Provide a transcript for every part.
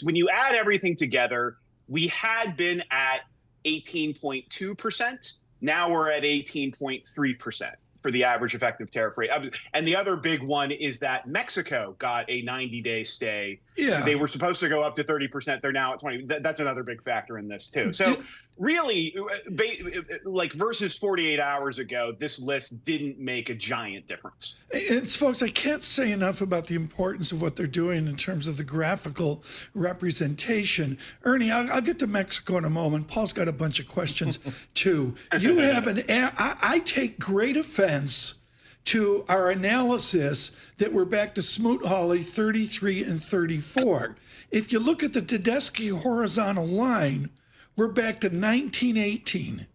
when you add everything together, we had been at 18.2%. Now we're at 18.3% for the average effective tariff rate. And the other big one is that Mexico got a 90-day stay. Yeah. So they were supposed to go up to 30%. They're now at 20. That's another big factor in this, too. So really, like versus 48 hours ago, this list didn't make a giant difference. It's, folks, I can't say enough about the importance of what they're doing in terms of the graphical representation. Ernie, I'll get to Mexico in a moment. Paul's got a bunch of questions, too. You have I take great offense to our analysis that we're back to Smoot-Hawley 33 and 34. If you look at the Tedeschi horizontal line, we're back to 1918.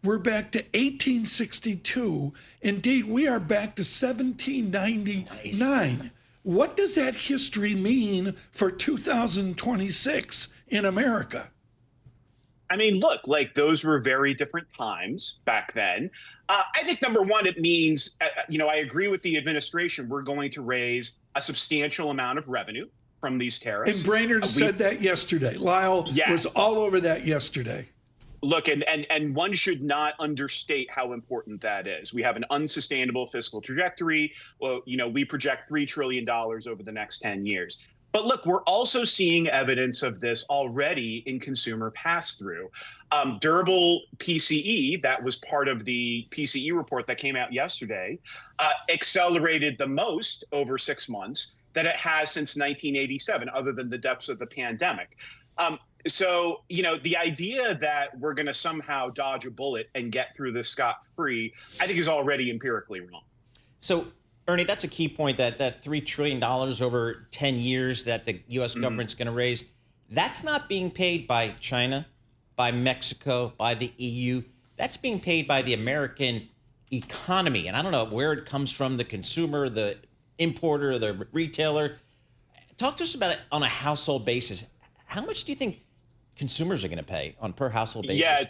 We're back to 1862. Indeed, we are back to 1799. Nice. What does that history mean for 2026 in America? I mean, look, like those were very different times back then. I think, number one, it means, I agree with the administration. We're going to raise a substantial amount of revenue from these tariffs. And Brainerd said that yesterday. Lyle was all over that yesterday. Look, and one should not understate how important that is. We have an unsustainable fiscal trajectory. Well, we project $3 trillion over the next 10 years. But look, we're also seeing evidence of this already in consumer pass-through. Durable PCE, that was part of the PCE report that came out yesterday, accelerated the most over 6 months that it has since 1987, other than the depths of the pandemic. So, the idea that we're going to somehow dodge a bullet and get through this scot-free, I think is already empirically wrong. So, Ernie, that's a key point, that $3 trillion over 10 years that the U.S. government's going to raise. That's not being paid by China, by Mexico, by the EU. That's being paid by the American economy. And I don't know where it comes from, the consumer, the importer, the retailer. Talk to us about it on a household basis. How much do you think consumers are going to pay on per household basis?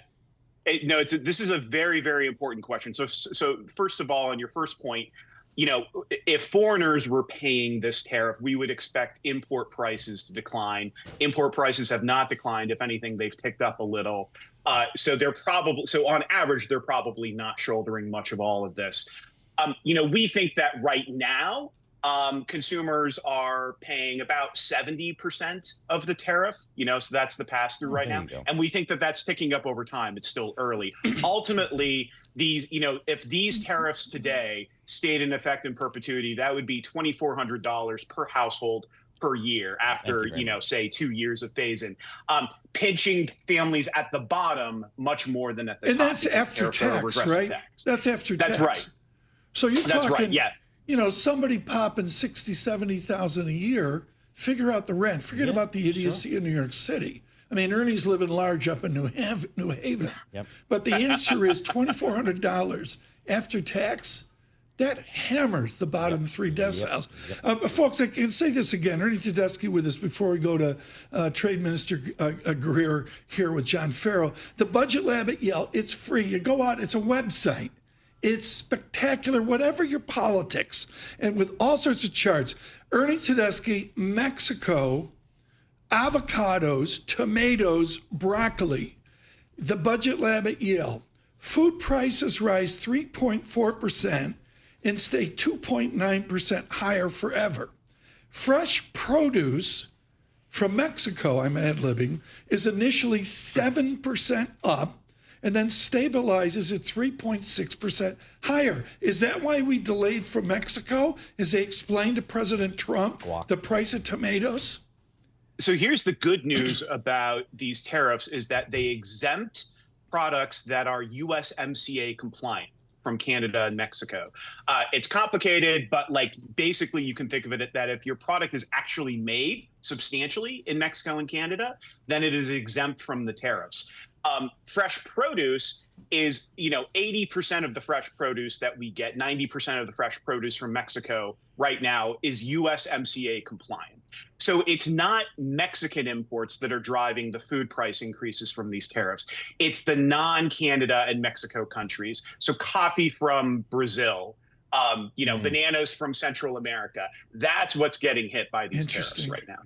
Yeah, this is a very, very important question. So first of all, on your first point, if foreigners were paying this tariff, we would expect import prices to decline. Import prices have not declined. If anything, they've ticked up a little. So on average, they're probably not shouldering much of all of this. We think that right now, consumers are paying about 70% of the tariff, so that's the pass-through right now. And we think that that's ticking up over time. It's still early. Ultimately, if these tariffs today stayed in effect in perpetuity, that would be $2,400 per household per year after, say 2 years of phase-in, pinching families at the bottom much more than at the top. And that's after tax, right? That's after tax. That's right. So you're talking, right, yeah. Somebody popping 60, 70,000 a year, figure out the rent. Forget about the idiocy in New York City. I mean, Ernie's living large up in New Haven. Yep. But the answer is $2,400 after tax. That hammers the bottom three deciles. Folks, I can say this again. Ernie Tedeschi with us before we go to Trade Minister Greer here with John Farrow. The Budget Lab at Yale, it's free. You go out, it's a website. It's spectacular, whatever your politics, and with all sorts of charts. Ernie Tedeschi, Mexico, avocados, tomatoes, broccoli. The Budget Lab at Yale. Food prices rise 3.4% and stay 2.9% higher forever. Fresh produce from Mexico, I'm ad-libbing, is initially 7% up and then stabilizes at 3.6% higher. Is that why we delayed from Mexico? As they explained to President Trump, the price of tomatoes? So here's the good news about these tariffs is that they exempt products that are USMCA compliant from Canada and Mexico. It's complicated, but basically you can think of it that if your product is actually made substantially in Mexico and Canada, then it is exempt from the tariffs. Fresh produce is, 80% of the fresh produce that we get, 90% of the fresh produce from Mexico right now is USMCA compliant. So it's not Mexican imports that are driving the food price increases from these tariffs. It's the non-Canada and Mexico countries. So coffee from Brazil, bananas from Central America. That's what's getting hit by these tariffs right now.